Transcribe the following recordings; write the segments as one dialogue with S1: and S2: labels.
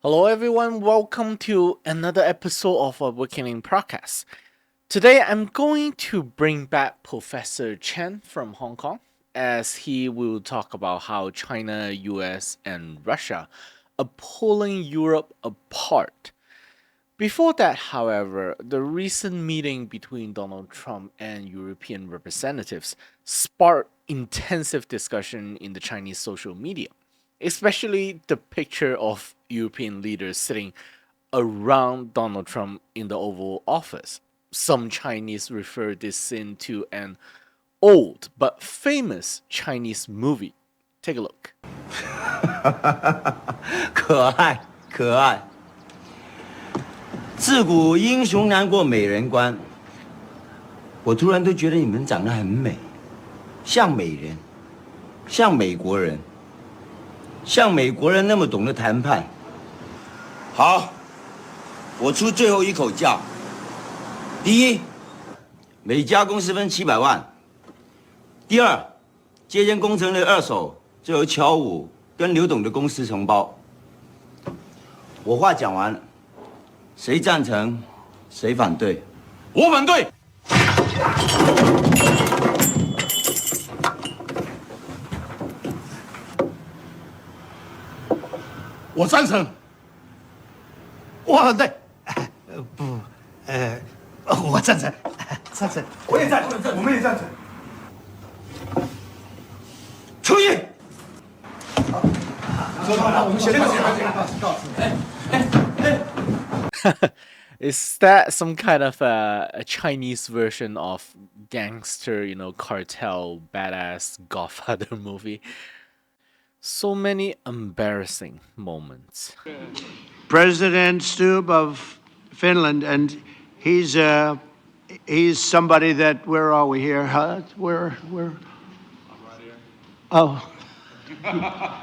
S1: Hello, everyone. Welcome to another episode of Awakening Podcast. Today, I'm going to bring back Professor Chen from Hong Kong as he will talk about how China, US, and Russia are pulling Europe apart. Before that, however, the recent meeting between Donald Trump and European representatives sparked intensive discussion in the Chinese social media, especially the picture of European leaders sitting around Donald Trump in the Oval Office. Some Chinese refer this scene to an old but famous Chinese movie. Take a look.
S2: 可爱可爱。自古英雄难过美人关。我突然都觉得你们长得很美，像美人，像美国人，像美国人那么懂得谈判。好，我出最后一口价。第一，每家公司分700万。第二，接间工程的二手就由乔武跟刘董的公司承包。我话讲完了，谁赞成，谁反对？
S3: 我反对。我赞成。
S4: 我反对。不，我赞成，赞成。
S3: 我也赞成，我们也赞成。
S2: 出去。
S3: 好，我们先告辞。
S1: Is that some kind of a Chinese version of gangster, cartel, badass Godfather movie? So many embarrassing moments.
S5: President Stubb of Finland, and he's somebody that, where are we here? Huh? Where? I'm right here. Oh,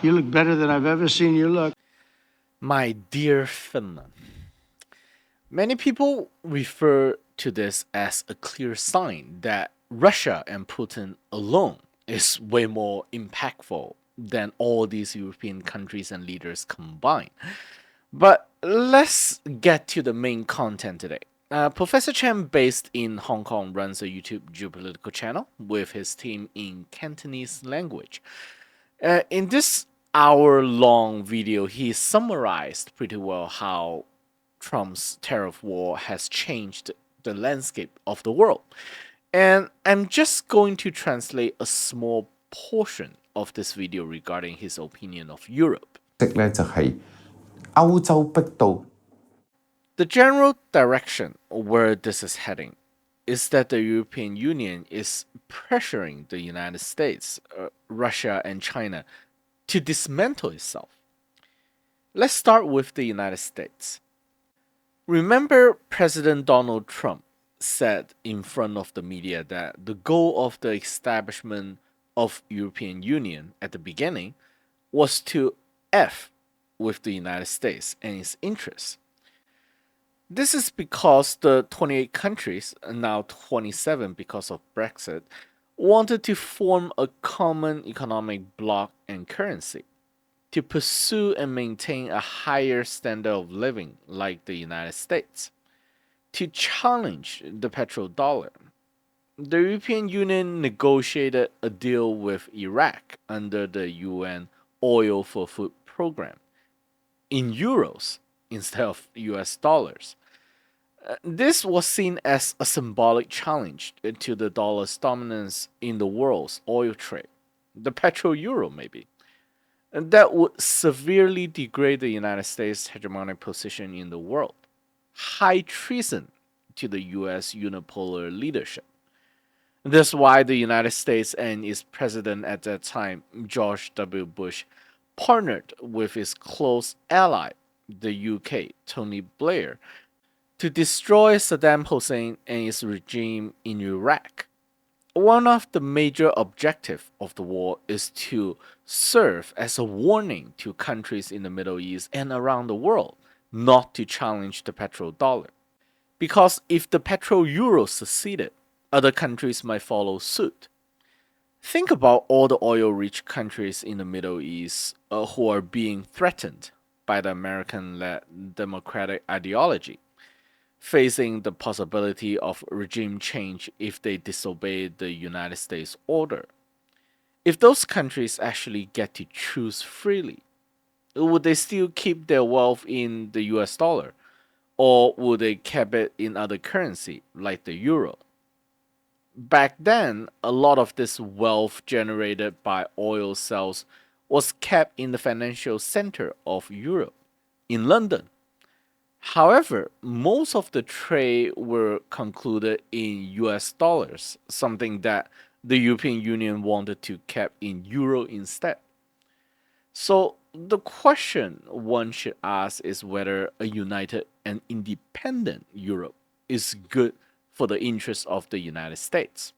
S5: you look better than I've ever seen you look.
S1: My dear Finland. Many people refer to this as a clear sign that Russia and Putin alone is way more impactful than all these European countries and leaders combined. But let's get to the main content today. Professor Chen, based in Hong Kong, runs a YouTube geopolitical channel with his team in Cantonese language. In this hour-long video, he summarized pretty well how Trump's tariff war has changed the landscape of the world. And I'm just going to translate a small portion of this video regarding his opinion of Europe. The general direction where this is heading is that the European Union is pressuring the United States, Russia, and China to dismantle itself. Let's start with the United States. Remember, President Donald Trump said in front of the media that the goal of the establishment of European Union at the beginning was to F with the United States and its interests. This is because the 28 countries, now 27 because of Brexit, wanted to form a common economic bloc and currency to pursue and maintain a higher standard of living like the United States, to challenge the petrodollar. The European Union negotiated a deal with Iraq under the UN Oil for Food program in euros instead of US dollars. This was seen as a symbolic challenge to the dollar's dominance in the world's oil trade, the petro-euro maybe. And that would severely degrade the United States' hegemonic position in the world. High treason to the US unipolar leadership. That's why the United States and its president at that time, George W. Bush, partnered with its close ally, the UK, Tony Blair, to destroy Saddam Hussein and his regime in Iraq. One of the major objectives of the war is to serve as a warning to countries in the Middle East and around the world not to challenge the petrodollar. Because if the petro-euro succeeded, other countries might follow suit. Think about all the oil-rich countries in the Middle East who are being threatened by the American-led democratic ideology, facing the possibility of regime change if they disobey the United States order. If those countries actually get to choose freely, would they still keep their wealth in the US dollar? Or would they keep it in other currency, like the euro? Back then, a lot of this wealth generated by oil sales was kept in the financial center of Europe, in London. However, most of the trade were concluded in US dollars, something that the European Union wanted to keep in euro instead. So the question one should ask is whether a united and independent Europe is good for the interests of the United States,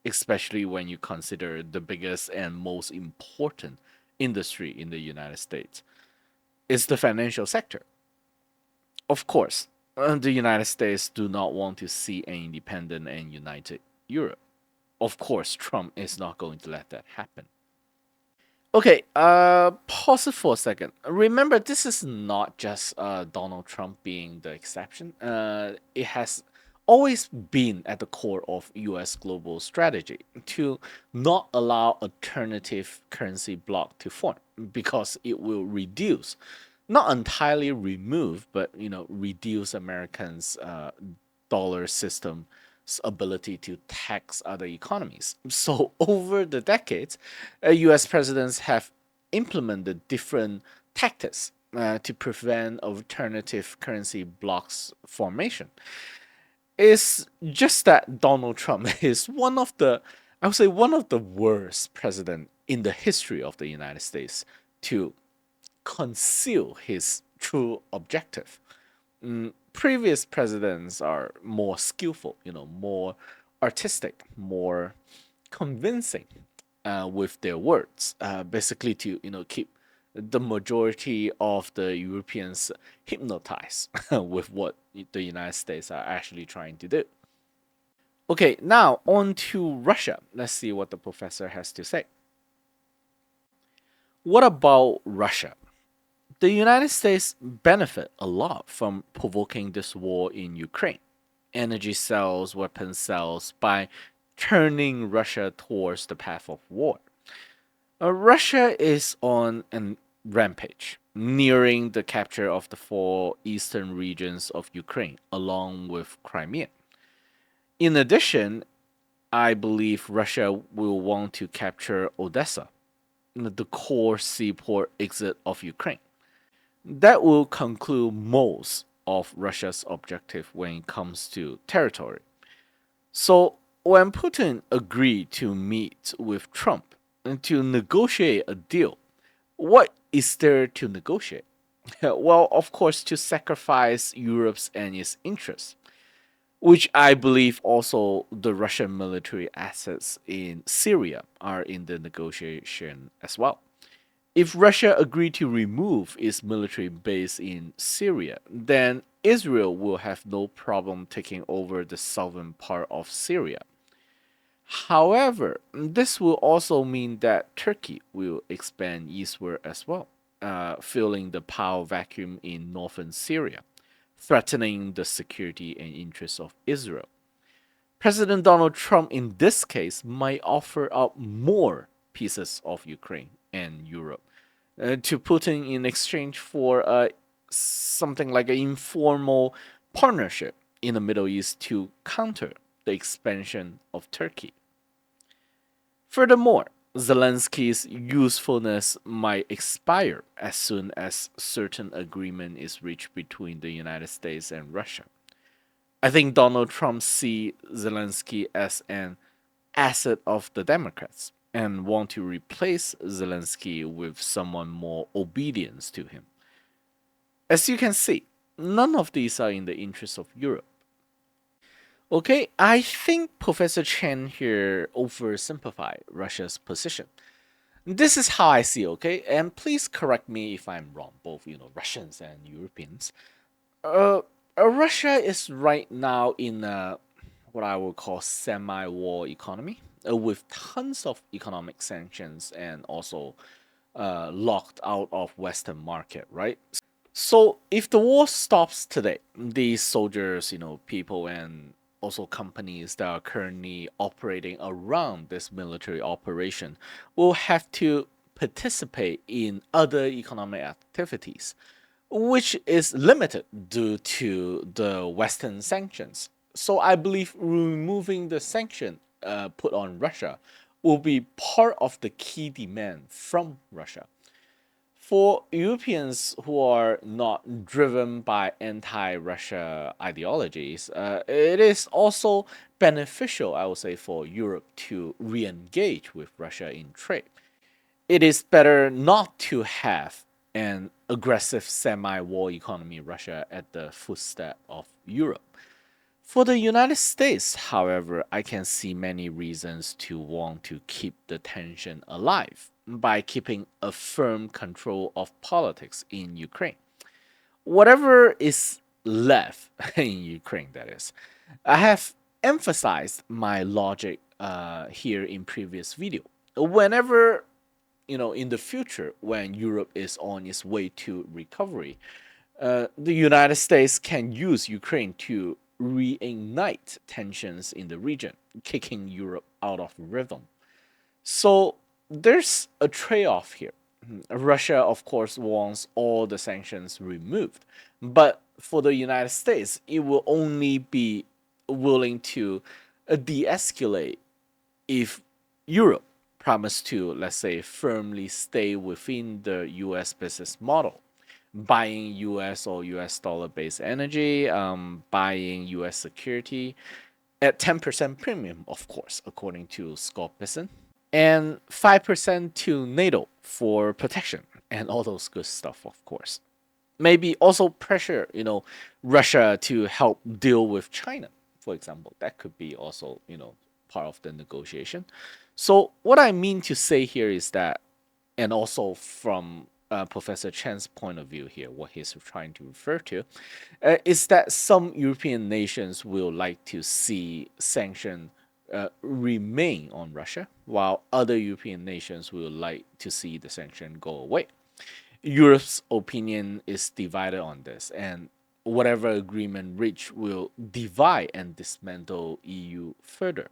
S1: especially when you consider the biggest and most important industry in the United States is the financial sector. Of course, the United States do not want to see an independent and united Europe. Of course, Trump is not going to let that happen. Okay, pause it for a second. Remember, this is not just Donald Trump being the exception. It has always been at the core of US global strategy to not allow alternative currency bloc to form because it will reduce, not entirely remove, but reduce Americans' dollar system ability to tax other economies. So, over the decades, US presidents have implemented different tactics to prevent alternative currency blocks formation. It's just that Donald Trump is I would say, one of the worst president in the history of the United States to conceal his true objective. Previous presidents are more skillful, more artistic, more convincing with their words, basically to keep the majority of the Europeans hypnotized with what the United States are actually trying to do. Okay, now on to Russia. Let's see what the professor has to say. What about Russia? The United States benefit a lot from provoking this war in Ukraine, energy sales, weapon sales, by turning Russia towards the path of war. Russia is on a rampage, nearing the capture of the four eastern regions of Ukraine, along with Crimea. In addition, I believe Russia will want to capture Odessa, the core seaport exit of Ukraine. That will conclude most of Russia's objective when it comes to territory. So, when Putin agreed to meet with Trump and to negotiate a deal, what is there to negotiate? Well, of course, to sacrifice Europe's and its interests, which I believe also the Russian military assets in Syria are in the negotiation as well. If Russia agreed to remove its military base in Syria, then Israel will have no problem taking over the southern part of Syria. However, this will also mean that Turkey will expand eastward as well, filling the power vacuum in northern Syria, threatening the security and interests of Israel. President Donald Trump, in this case, might offer up more pieces of Ukraine and Europe to Putin in exchange for something like an informal partnership in the Middle East to counter the expansion of Turkey. Furthermore, Zelensky's usefulness might expire as soon as certain agreement is reached between the United States and Russia. I think Donald Trump sees Zelensky as an asset of the Democrats and want to replace Zelensky with someone more obedient to him. As you can see, none of these are in the interest of Europe. Okay, I think Professor Chen here oversimplified Russia's position. This is how I see, okay? And please correct me if I'm wrong, both Russians and Europeans. Russia is right now in what I would call semi-war economy, with tons of economic sanctions and also locked out of Western market, right? So if the war stops today, these soldiers, people and also companies that are currently operating around this military operation will have to participate in other economic activities, which is limited due to the Western sanctions. So I believe removing the sanction put on Russia will be part of the key demand from Russia. For Europeans who are not driven by anti Russia ideologies, it is also beneficial, I would say, for Europe to re engage with Russia in trade. It is better not to have an aggressive semi war economy Russia at the footstep of Europe. For the United States, however, I can see many reasons to want to keep the tension alive by keeping a firm control of politics in Ukraine. Whatever is left in Ukraine, that is. I have emphasized my logic here in previous video. Whenever in the future, when Europe is on its way to recovery, the United States can use Ukraine to reignite tensions in the region, kicking Europe out of rhythm. So there's a trade off here. Russia, of course, wants all the sanctions removed, but for the United States, it will only be willing to de escalate if Europe promised to, let's say, firmly stay within the US business model, buying US or US dollar based energy, buying US security at 10% premium, of course, according to Scott Bisson, and 5% to NATO for protection, and all those good stuff, of course. Maybe also pressure, Russia to help deal with China, for example. That could be also, part of the negotiation. So what I mean to say here is that, and also from Professor Chen's point of view here, what he's trying to refer to, is that some European nations will like to see sanction remain on Russia, while other European nations will like to see the sanction go away. Europe's opinion is divided on this, and whatever agreement reached will divide and dismantle EU further.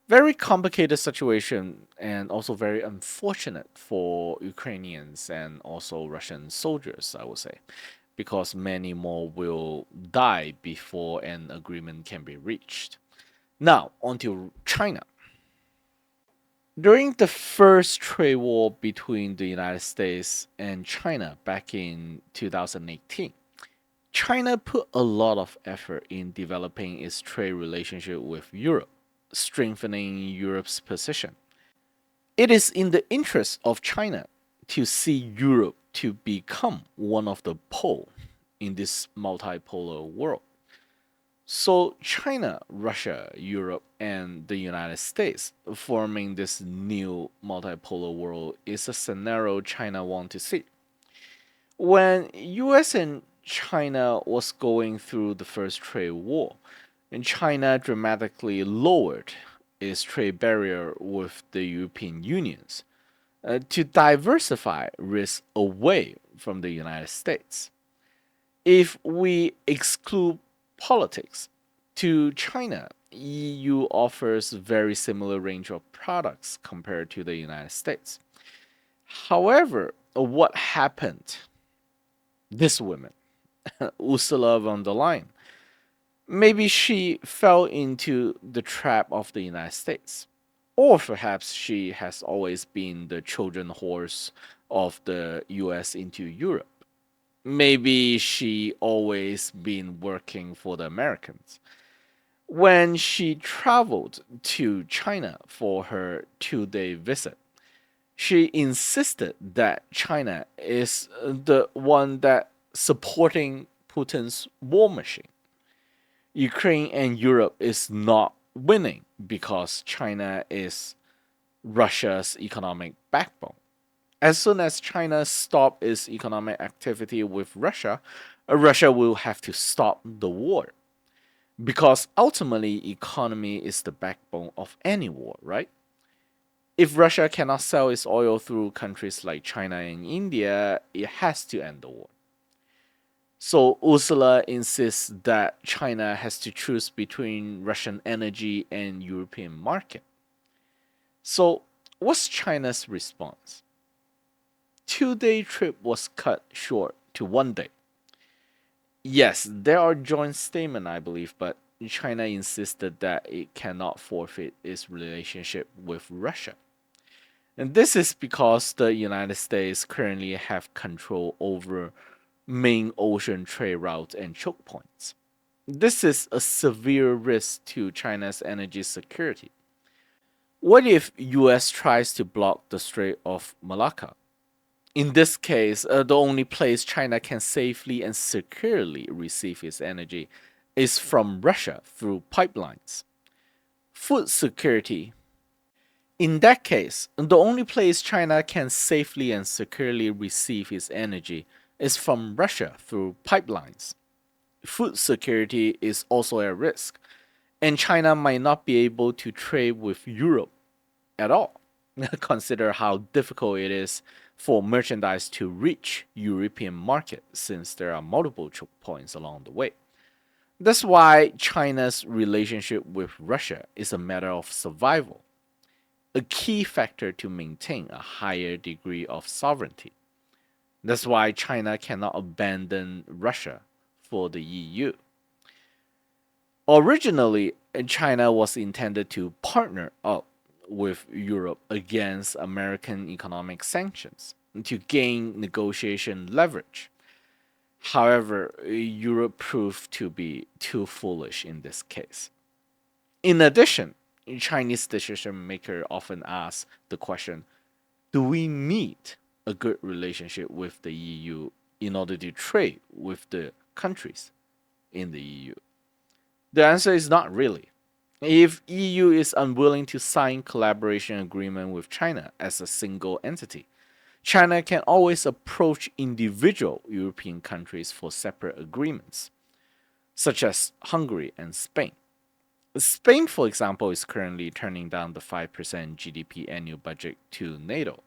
S1: Very complicated situation and also very unfortunate for Ukrainians and also Russian soldiers, I would say, because many more will die before an agreement can be reached. Now, on to China. During the first trade war between the United States and China back in 2018, China put a lot of effort in developing its trade relationship with Europe, strengthening Europe's position. It is in the interest of China to see Europe to become one of the pole in this multipolar world. So China, Russia, Europe, and the United States forming this new multipolar world is a scenario China wants to see. When US and China was going through the first trade war, and China dramatically lowered its trade barrier with the European Unions to diversify risk away from the United States. If we exclude politics, to China, EU offers very similar range of products compared to the United States. However, what happened? This woman, Ursula von der Leyen, maybe she fell into the trap of the United States. Or perhaps she has always been the Trojan horse of the US into Europe. Maybe she always been working for the Americans. When she traveled to China for her 2-day visit, she insisted that China is the one that supporting Putin's war machine. Ukraine and Europe is not winning because China is Russia's economic backbone. As soon as China stops its economic activity with Russia, Russia will have to stop the war. Because ultimately, economy is the backbone of any war, right? If Russia cannot sell its oil through countries like China and India, it has to end the war. So Ursula insists that China has to choose between Russian energy and European market. So what's China's response? 2-day trip was cut short to 1 day. Yes, there are joint statements, I believe, but China insisted that it cannot forfeit its relationship with Russia. And this is because the United States currently have control over main ocean trade routes and choke points. This is a severe risk to China's energy security. What if US tries to block the Strait of Malacca? In this case, the only place China can safely and securely receive its energy is from Russia through pipelines. Food security. In that case, the only place China can safely and securely receive its energy is from Russia through pipelines. Food security is also at risk, and China might not be able to trade with Europe at all. Consider how difficult it is for merchandise to reach European market since there are multiple choke points along the way. That's why China's relationship with Russia is a matter of survival, a key factor to maintain a higher degree of sovereignty. That's why China cannot abandon Russia for the EU. Originally, China was intended to partner up with Europe against American economic sanctions to gain negotiation leverage. However, Europe proved to be too foolish in this case. In addition, Chinese decision makers often ask the question, do we need a good relationship with the EU in order to trade with the countries in the EU? The answer is not really. If EU is unwilling to sign collaboration agreement with China as a single entity, China can always approach individual European countries for separate agreements, such as Hungary and Spain. Spain, for example, is currently turning down the 5% GDP annual budget to NATO.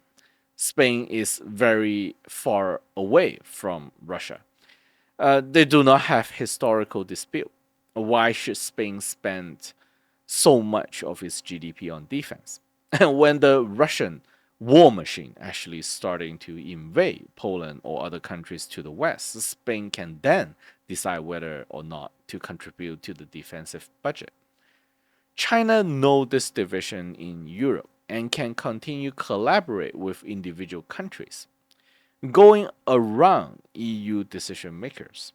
S1: Spain is very far away from Russia. They do not have historical dispute. Why should Spain spend so much of its GDP on defense? And when the Russian war machine actually starting to invade Poland or other countries to the west, Spain can then decide whether or not to contribute to the defensive budget. China knows this division in Europe and can continue collaborate with individual countries, going around EU decision makers.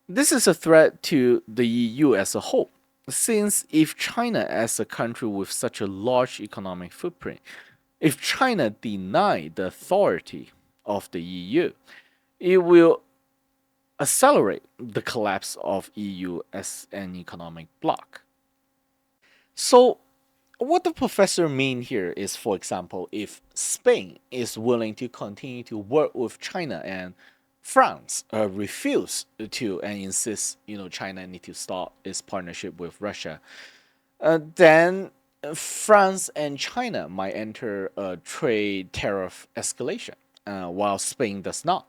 S1: This is a threat to the EU as a whole, since if China as a country with such a large economic footprint, if China deny the authority of the EU, it will accelerate the collapse of EU as an economic bloc. So what the professor mean here is, for example, if Spain is willing to continue to work with China and France refuse to and insists, China need to stop its partnership with Russia, then France and China might enter a trade tariff escalation, while Spain does not.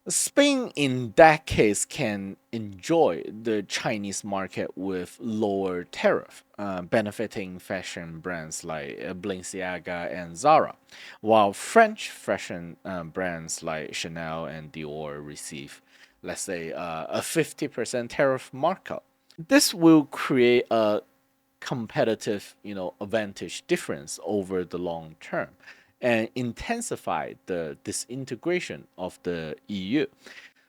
S1: Spain, in that case, can enjoy the Chinese market with lower tariff, benefiting fashion brands like Balenciaga and Zara, while French fashion brands like Chanel and Dior receive, let's say, a 50% tariff markup. This will create a competitive, advantage difference over the long term and intensify the disintegration of the EU.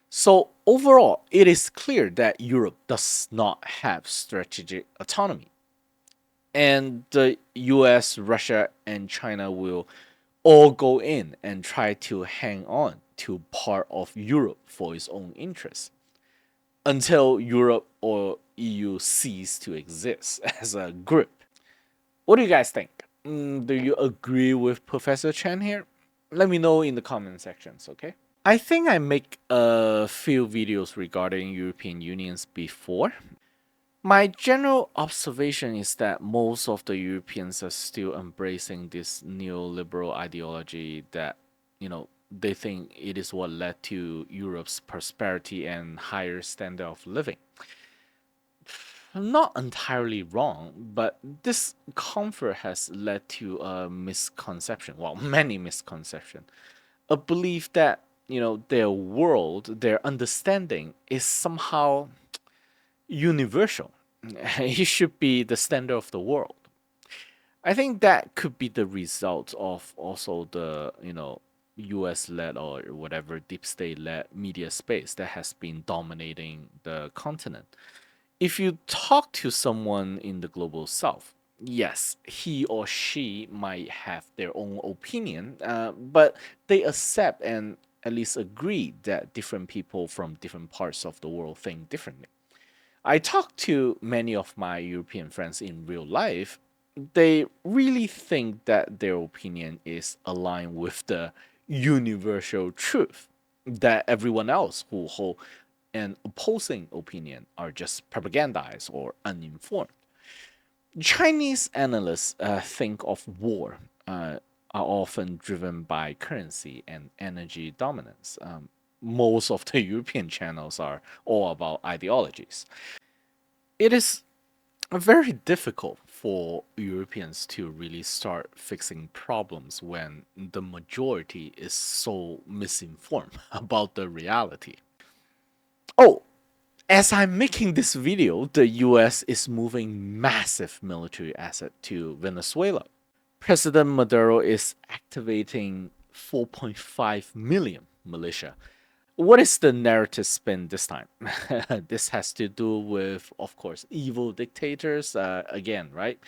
S1: So overall, it is clear that Europe does not have strategic autonomy. And the US, Russia, and China will all go in and try to hang on to part of Europe for its own interests until Europe or EU cease to exist as a group. What do you guys think? Do you agree with Professor Chen here? Let me know in the comment sections, okay? I think I make a few videos regarding European Unions before. My general observation is that most of the Europeans are still embracing this neoliberal ideology that, they think it is what led to Europe's prosperity and higher standard of living. I'm not entirely wrong, but this comfort has led to a misconception, well, many misconceptions, a belief that, their world, their understanding is somehow universal. It should be the standard of the world. I think that could be the result of also the, US led or whatever deep state led media space that has been dominating the continent. If you talk to someone in the global south, yes, he or she might have their own opinion, but they accept and at least agree that different people from different parts of the world think differently. I talk to many of my European friends in real life. They really think that their opinion is aligned with the universal truth, that everyone else who hold an opposing opinion are just propagandized or uninformed. Chinese analysts think of war are often driven by currency and energy dominance. Most of the European channels are all about ideologies. It is very difficult for Europeans to really start fixing problems when the majority is so misinformed about the reality. Oh, as I'm making this video, the US is moving massive military asset to Venezuela. President Maduro is activating 4.5 million militia. What is the narrative spin this time? This has to do with, of course, evil dictators, again, right?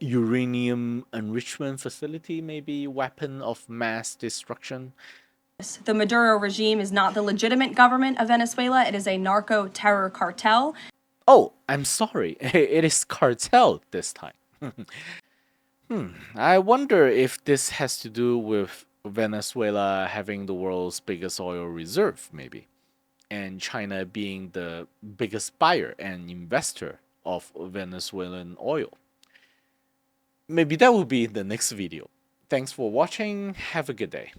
S1: Uranium enrichment facility, maybe weapon of mass destruction.
S6: The Maduro regime is not the legitimate government of Venezuela. It is a narco-terror cartel.
S1: Oh, I'm sorry. It is cartel this time. I wonder if this has to do with Venezuela having the world's biggest oil reserve, maybe, and China being the biggest buyer and investor of Venezuelan oil. Maybe that will be the next video. Thanks for watching. Have a good day.